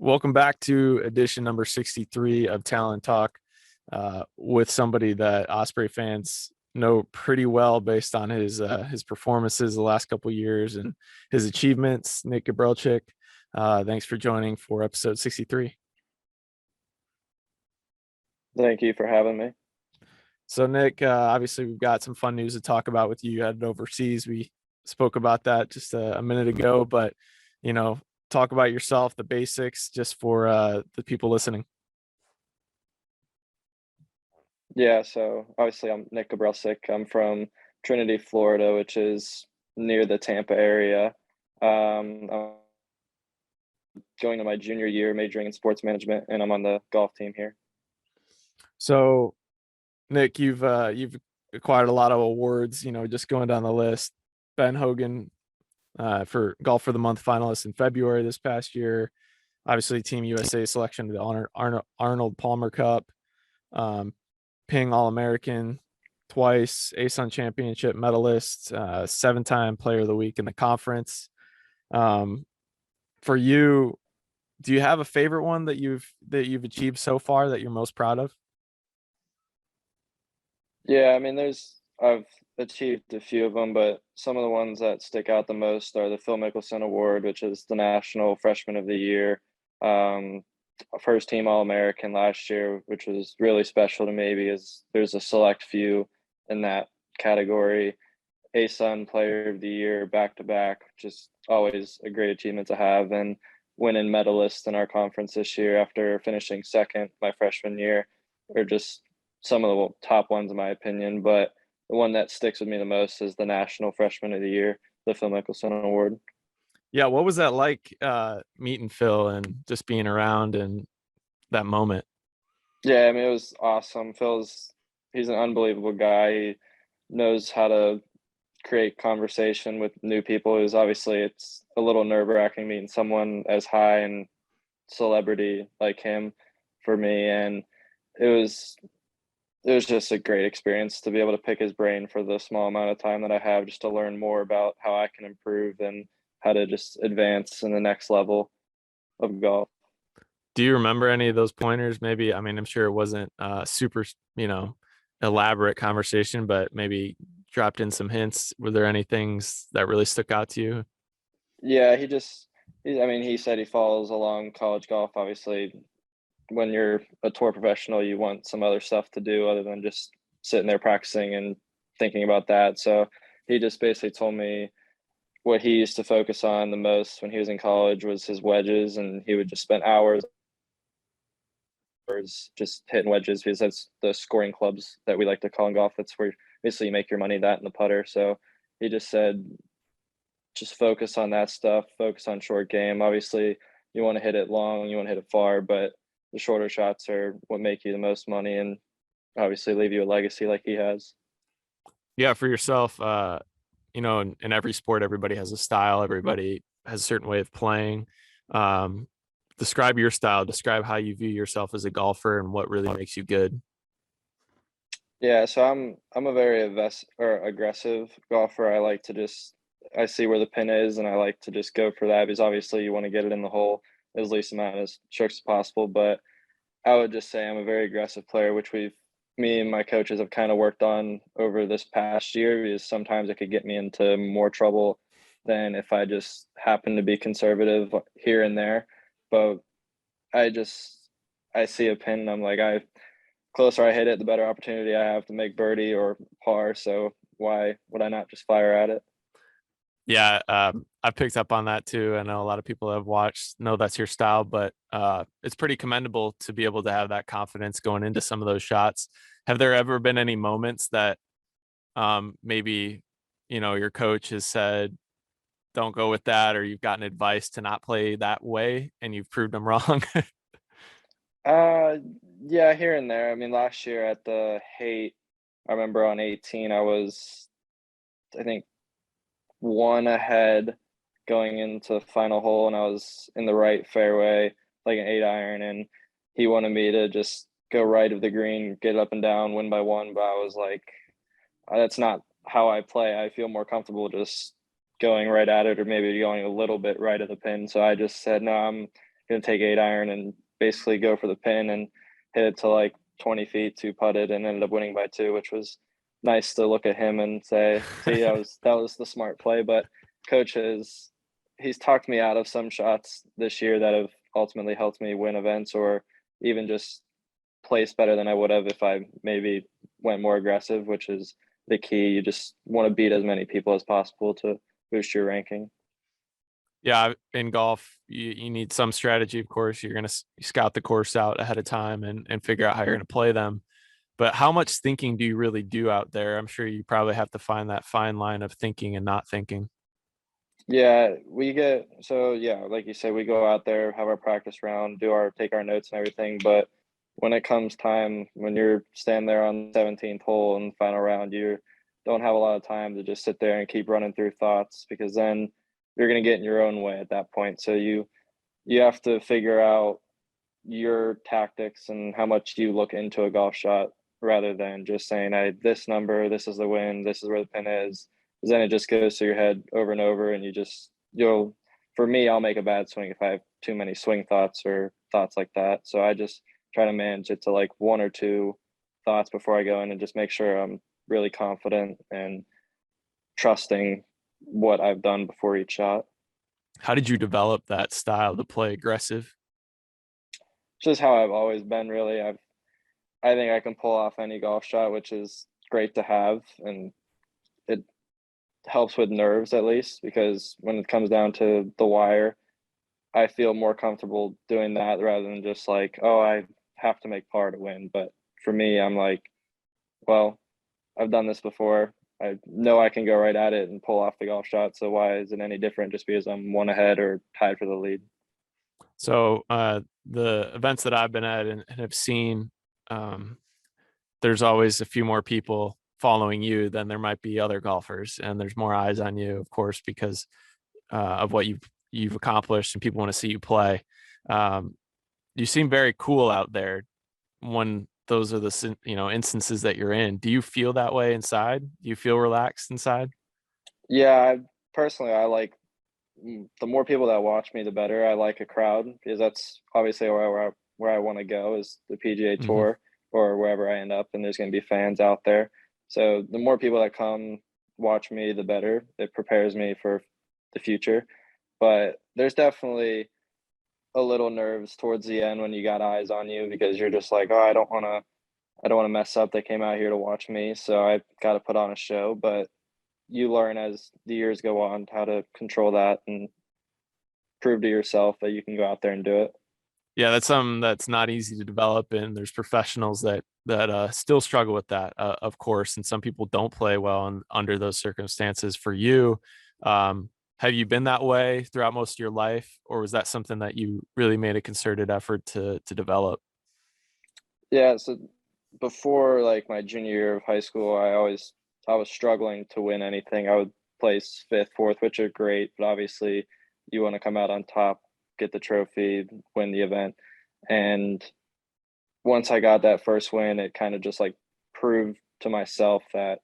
Welcome back to edition number 63 of Talon Talk with somebody that Osprey fans know pretty well based on his performances the last couple of years and his achievements. Nick Gabrelcik, thanks for joining for episode 63. Thank you for having me. So Nick, obviously we've got some fun news to talk about with you. You headed overseas. We spoke about that just a minute ago, but talk about yourself, the basics, just for the people listening. Yeah, so obviously I'm Nick Gabrelcik. I'm from Trinity, Florida, which is near the Tampa area. I'm going to my junior year, majoring in sports management, and I'm on the golf team here. So, Nick, you've acquired a lot of awards. Just going down the list, Ben Hogan for Golf for the Month Finalist in February this past year. Obviously, Team USA selection to the Arnold Palmer Cup. Ping All-American twice, ASUN Championship medalist, 7-time Player of the Week in the conference. For you, do you have a favorite one that you've achieved so far that you're most proud of? Yeah, I mean, I've achieved a few of them, but some of the ones that stick out the most are the Phil Mickelson Award, which is the National Freshman of the Year. First team All-American last year, which was really special to me because there's a select few in that category. ASUN Player of the Year back to back, just always a great achievement to have, and winning medalist in our conference this year after finishing second my freshman year are just some of the top ones in my opinion. But the one that sticks with me the most is the National Freshman of the Year, the Phil Mickelson Award. Yeah, what was that like, meeting Phil and just being around and that moment? Yeah, I mean, it was awesome. He's an unbelievable guy. He knows how to create conversation with new people. It's a little nerve-wracking meeting someone as high and celebrity like him for me, and it was just a great experience to be able to pick his brain for the small amount of time that I have, just to learn more about how I can improve and how to just advance in the next level of golf. Do you remember any of those pointers? Maybe, I mean, I'm sure it wasn't super, elaborate conversation, but maybe dropped in some hints. Were there any things that really stuck out to you? Yeah, he said he follows along college golf. Obviously, when you're a tour professional, you want some other stuff to do other than just sitting there practicing and thinking about that. So he just basically told me what he used to focus on the most when he was in college was his wedges, and he would just spend hours just hitting wedges because that's the scoring clubs that we like to call in golf. That's where basically you make your money, that and the putter. So he just said, just focus on that stuff, focus on short game. Obviously, you want to hit it long, you want to hit it far, but the shorter shots are what make you the most money and obviously leave you a legacy like he has. Yeah, for yourself, in every sport, everybody has a style, everybody has a certain way of playing. Describe your style, describe how you view yourself as a golfer and what really makes you good. Yeah, so I'm a very aggressive golfer. I see where the pin is and I like to just go for that because obviously you want to get it in the hole as least amount of strokes as possible. But I would just say I'm a very aggressive player, which me and my coaches have kind of worked on over this past year because sometimes it could get me into more trouble than if I just happen to be conservative here and there. But I see a pin and I'm like, closer I hit it, the better opportunity I have to make birdie or par. So why would I not just fire at it? Yeah, I picked up on that too. I know a lot of people have watched know that's your style, but it's pretty commendable to be able to have that confidence going into some of those shots. Have there ever been any moments that maybe your coach has said don't go with that, or you've gotten advice to not play that way and you've proved them wrong? Uh, yeah, here and there. I mean, last year at the Haight, I remember on 18, I think, one ahead going into the final hole, and I was in the right fairway, like an 8-iron, and he wanted me to just go right of the green, get up and down, win by one. But I was like, that's not how I play. I feel more comfortable just going right at it or maybe going a little bit right of the pin. So I just said, no, I'm gonna take 8-iron and basically go for the pin and hit it to like 20 feet, two putted, and ended up winning by two, which was nice to look at him and say, "See, that was the smart play." But coach he's talked me out of some shots this year that have ultimately helped me win events or even just place better than I would have if I maybe went more aggressive, which is the key. You just want to beat as many people as possible to boost your ranking. Yeah, in golf, you need some strategy. Of course, you're going to scout the course out ahead of time and figure out how you're going to play them. But how much thinking do you really do out there? I'm sure you probably have to find that fine line of thinking and not thinking. Yeah, like you said, we go out there, have our practice round, take our notes and everything. But when it comes time, when you're standing there on the 17th hole in the final round, you don't have a lot of time to just sit there and keep running through thoughts because then you're gonna get in your own way at that point. So you have to figure out your tactics and how much you look into a golf shot rather than just saying, "I this number, this is the wind, this is where the pin is." Because then it just goes through your head over and over, and you'll. For me, I'll make a bad swing if I have too many swing thoughts or thoughts like that. So I just try to manage it to like one or two thoughts before I go in and just make sure I'm really confident and trusting what I've done before each shot. How did you develop that style to play aggressive? Just how I've always been, really. I think I can pull off any golf shot, which is great to have, and it helps with nerves at least because when it comes down to the wire, I feel more comfortable doing that rather than just like, oh, I have to make par to win. But for me, I'm like, well, I've done this before. I know I can go right at it and pull off the golf shot. So why is it any different just because I'm one ahead or tied for the lead? So the events that I've been at and have seen, um, there's always a few more people following you than there might be other golfers, and there's more eyes on you, of course, because of what you've accomplished, and people want to see you play. Um, you seem very cool out there when those are the instances that you're in. Do you feel that way inside? Do you feel relaxed inside? Yeah, personally, I like the more people that watch me, the better. I like a crowd because that's obviously where I want to go is the PGA Hmm. Tour or wherever I end up, and there's going to be fans out there. So the more people that come watch me, the better. It prepares me for the future. But there's definitely a little nerves towards the end when you got eyes on you because you're just like, oh, I don't want to mess up. They came out here to watch me, so I got to put on a show. But you learn as the years go on how to control that and prove to yourself that you can go out there and do it. Yeah, that's something that's not easy to develop, and there's professionals that still struggle with that, of course. And some people don't play well under those circumstances. For you, have you been that way throughout most of your life, or was that something that you really made a concerted effort to develop? Yeah, so before like my junior year of high school, I was struggling to win anything. I would place fifth, fourth, which are great, but obviously you want to come out on top, get the trophy, win the event. And once I got that first win, it kind of just like proved to myself that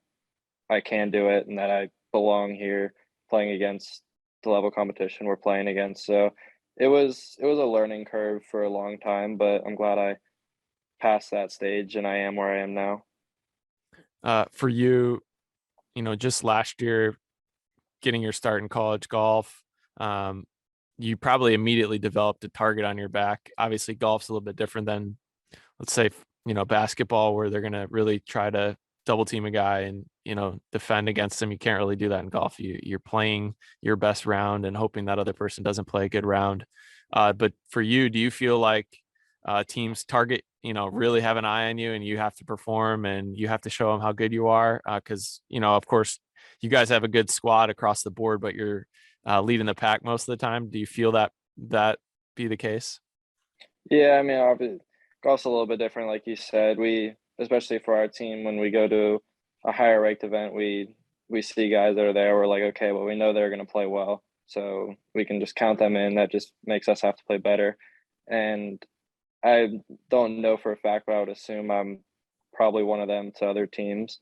I can do it and that I belong here playing against the level competition we're playing against. So it was a learning curve for a long time, but I'm glad I passed that stage and I am where I am now. For you, just last year, getting your start in college golf, um, you probably immediately developed a target on your back. Obviously, golf's a little bit different than, let's say, basketball, where they're going to really try to double team a guy and defend against him. You can't really do that in golf. You're playing your best round and hoping that other person doesn't play a good round. But for you, do you feel like teams target, really have an eye on you, and you have to perform and you have to show them how good you are? Because of course, you guys have a good squad across the board, but you're leading the pack most of the time. Do you feel that be the case? Yeah, I mean, golf's a little bit different, like you said. Especially for our team, when we go to a higher ranked event, we see guys that are there. We're like, okay, well, we know they're going to play well, so we can just count them in. That just makes us have to play better. And I don't know for a fact, but I would assume I'm probably one of them to other teams.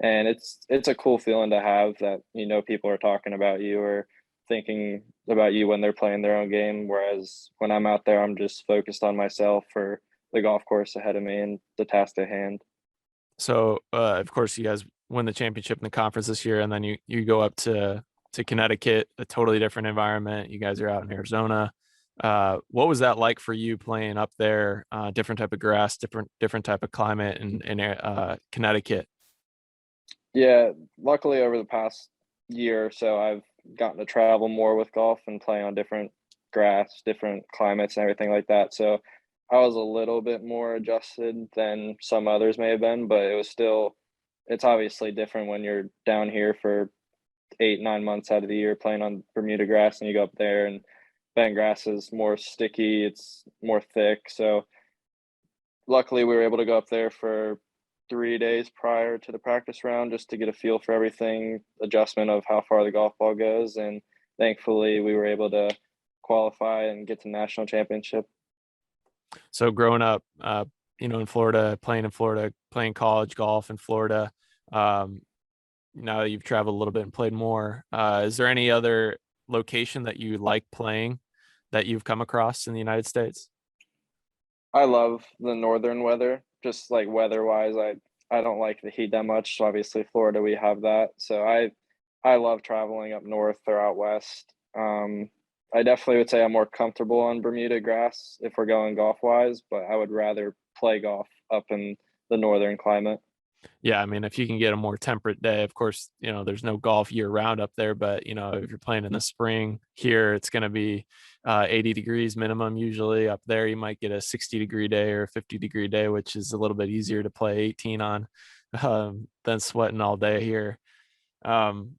And it's a cool feeling to have that people are talking about you or thinking about you when they're playing their own game. Whereas when I'm out there, I'm just focused on myself for the golf course ahead of me and the task at hand. So, of course, you guys win the championship in the conference this year, and then you go up to Connecticut, a totally different environment. You guys are out in Arizona. What was that like for you playing up there? Different type of grass, different type of climate in Connecticut. Yeah, luckily over the past year or so, I've gotten to travel more with golf and play on different grass, different climates, and everything like that. So I was a little bit more adjusted than some others may have been, but it was still, it's obviously different when you're down here for 8, 9 months out of the year playing on Bermuda grass and you go up there and bent grass is more sticky, it's more thick. So luckily we were able to go up there for 3 days prior to the practice round just to get a feel for everything, adjustment of how far the golf ball goes, and thankfully we were able to qualify and get to national championship. So growing up, in Florida, playing college golf in Florida. Um, Now that you've traveled a little bit and played more, is there any other location that you like playing that you've come across in the United States? I love the northern weather, just like weather wise. I don't like the heat that much. Obviously, Florida, we have that. So I love traveling up north or out west. I definitely would say I'm more comfortable on Bermuda grass if we're going golf wise, but I would rather play golf up in the northern climate. Yeah, I mean, if you can get a more temperate day, of course, there's no golf year round up there, but if you're playing in the spring here, it's going to be 80 degrees minimum. Usually up there, you might get a 60-degree day or a 50-degree day, which is a little bit easier to play 18 on than sweating all day here. Um,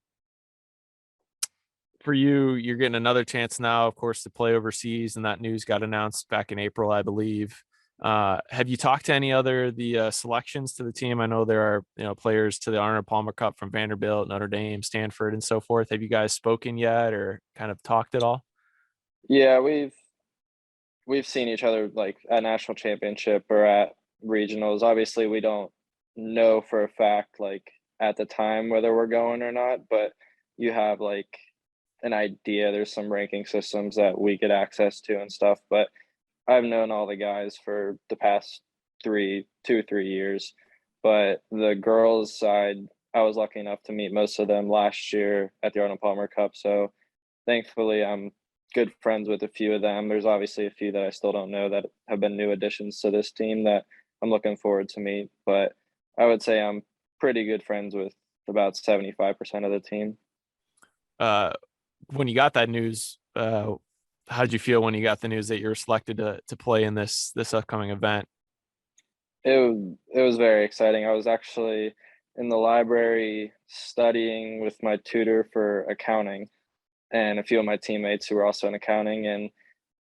for you, you're getting another chance now, of course, to play overseas, and that news got announced back in April, I believe. Have you talked to any other the selections to the team? I know there are players to the Arnold Palmer Cup from Vanderbilt, Notre Dame, Stanford, and so forth. Have you guys spoken yet, or kind of talked at all? Yeah, we've seen each other like at national championship or at regionals. Obviously, we don't know for a fact like at the time whether we're going or not, but you have like an idea. There's some ranking systems that we get access to and stuff. But I've known all the guys for the past 2 or 3 years. But the girls' side, I was lucky enough to meet most of them last year at the Arnold Palmer Cup. So thankfully, I'm good friends with a few of them. There's obviously a few that I still don't know that have been new additions to this team that I'm looking forward to meet. But I would say I'm pretty good friends with about 75% of the team. Uh, when you got that news, how did you feel when you got the news that you were selected to play in this upcoming event? It was very exciting. I was actually in the library studying with my tutor for accounting and a few of my teammates who were also in accounting, and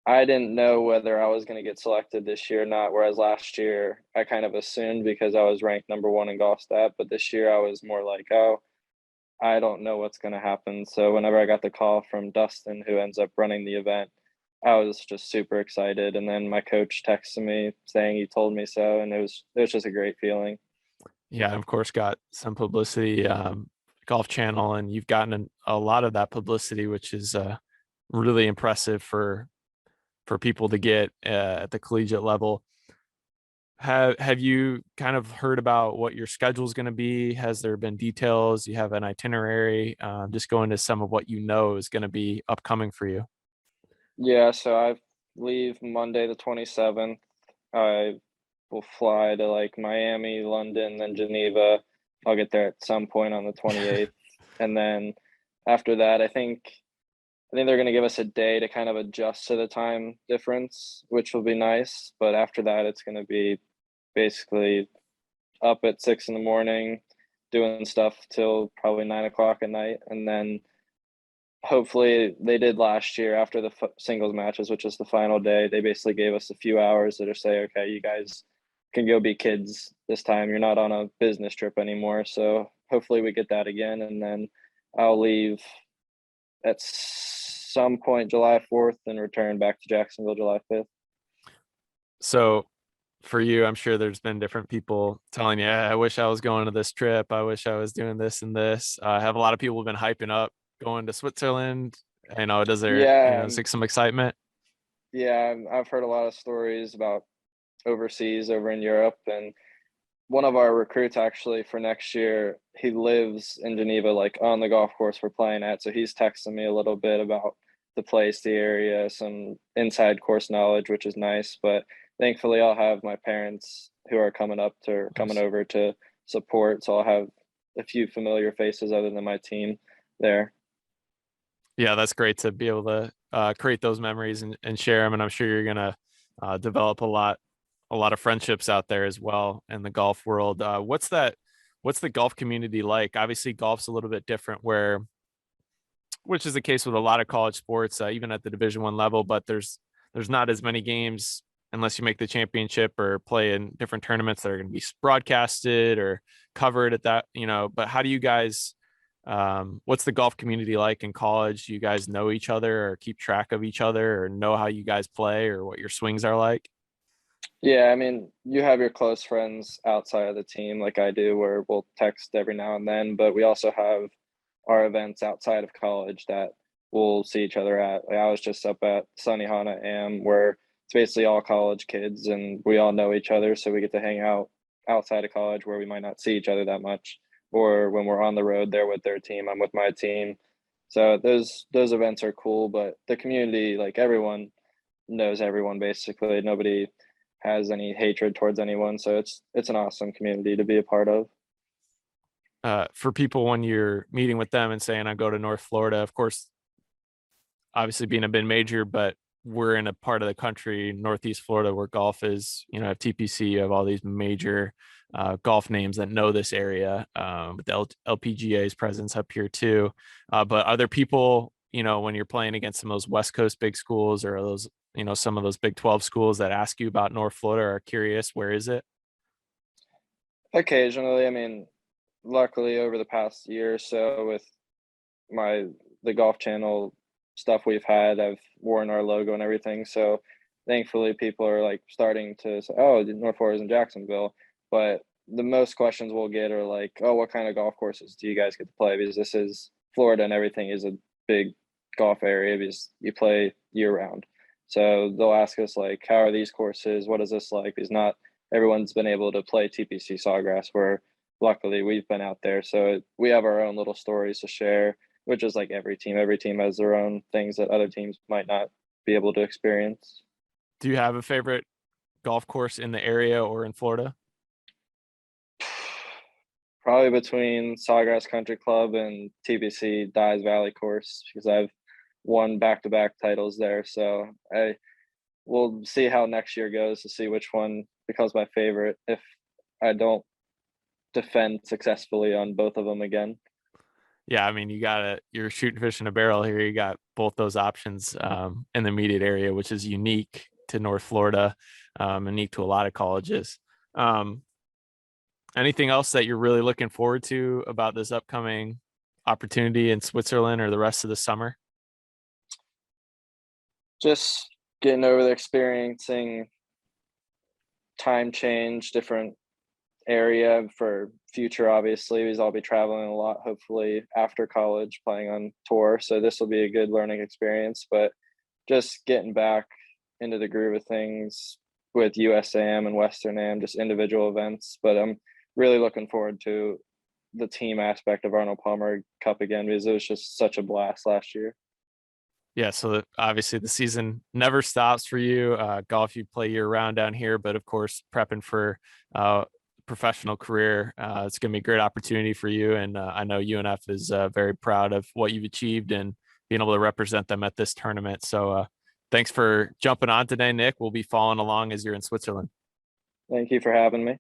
I didn't know whether I was going to get selected this year or not. Whereas last year I kind of assumed because I was ranked number one in golf stat, but this year I was more like, oh, I don't know what's going to happen. So whenever I got the call from Dustin, who ends up running the event, I was just super excited. And then my coach texted me saying he told me so, and it was just a great feeling. Yeah, of course, got some publicity, Golf Channel, and you've gotten a lot of that publicity, which is really impressive for people to get at the collegiate level. Have you kind of heard about what your schedule is going to be? Has there been details? You have an itinerary? Just go into some of what is going to be upcoming for you. Yeah, so I leave Monday the 27th. I will fly to like Miami, London, then Geneva. I'll get there at some point on the 28th. And then after that, I think they're going to give us a day to kind of adjust to the time difference, which will be nice. But after that, it's going to be basically up at 6 in the morning, doing stuff till probably 9 o'clock at night, and then hopefully they did last year after the singles matches, which is the final day. They basically gave us a few hours to just say, okay, you guys can go be kids this time. You're not on a business trip anymore. So hopefully we get that again, and then I'll leave at some point July 4th and return back to Jacksonville July 5th. So for you, I'm sure there's been different people telling you, I wish I was going to this trip. I wish I was doing this and this. I have a lot of people have been hyping up going to Switzerland. Does there, Yeah, it's like some excitement? yeah, I've heard a lot of stories about overseas over in Europe, and one of our recruits actually for next year, he lives in Geneva, like on the golf course we're playing at. So he's texting me a little bit about the place, the area, some inside course knowledge, which is nice. But thankfully, I'll have my parents who are coming Nice. over to support. So I'll have a few familiar faces other than my team there. Yeah, that's great to be able to create those memories and share them. And I'm sure you're gonna develop a lot of friendships out there as well in the golf world. What's the golf community like? Obviously, golf's a little bit different, which is the case with a lot of college sports, even at the Division I level. But there's not as many games unless you make the championship or play in different tournaments that are going to be broadcasted or covered at that. But how do you guys? What's the golf community like in college? Do you guys know each other or keep track of each other or know how you guys play or what your swings are like? Yeah, I mean, you have your close friends outside of the team, like I do, where we'll text every now and then, but we also have our events outside of college that we'll see each other at. Like I was just up at Sunny Hana Am, where it's basically all college kids and we all know each other, so we get to hang out outside of college where we might not see each other that much. Or when we're on the road, they're with their team, I'm with my team. So those events are cool, but the community, like everyone knows everyone basically. Nobody has any hatred towards anyone, so it's an awesome community to be a part of. For people when you're meeting with them and saying, I go to North Florida, of course, obviously being a mid major, but we're in a part of the country, Northeast Florida, where golf is, have TPC, you have all these major golf names that know this area, with the LPGA's presence up here too. But are there people, when you're playing against some of those West Coast big schools or those, some of those Big 12 schools that ask you about North Florida or are curious, where is it? Occasionally, I mean, luckily over the past year or so with my the golf channel stuff we've had, I've worn our logo and everything. So thankfully people are like starting to say, oh, North Florida's in Jacksonville. But the most questions we'll get are like, oh, what kind of golf courses do you guys get to play? Because this is Florida and everything is a big golf area because you play year round. So they'll ask us like, how are these courses? What is this like? Because not everyone's been able to play TPC Sawgrass where luckily we've been out there. So we have our own little stories to share, which is like every team. Every team has their own things that other teams might not be able to experience. Do you have a favorite golf course in the area or in Florida? Probably between Sawgrass Country Club and TBC Dyes Valley course because I've won back-to-back titles there. So I will see how next year goes to see which one becomes my favorite if I don't defend successfully on both of them again. Yeah, I mean, you're shooting fish in a barrel here. You got both those options in the immediate area, which is unique to North Florida, unique to a lot of colleges. Um, Anything else that you're really looking forward to about this upcoming opportunity in Switzerland or the rest of the summer? Just getting over the experiencing time change, different area for future obviously because I'll be traveling a lot hopefully after college playing on tour. So this will be a good learning experience, but just getting back into the groove of things with USAM and Western Am, just individual events. But I'm really looking forward to the team aspect of Arnold Palmer Cup again because it was just such a blast last year. Yeah, so obviously the season never stops for you. Golf you play year round down here, but of course prepping for professional career. It's going to be a great opportunity for you, and I know UNF is very proud of what you've achieved and being able to represent them at this tournament. So thanks for jumping on today, Nick. We'll be following along as you're in Switzerland. Thank you for having me.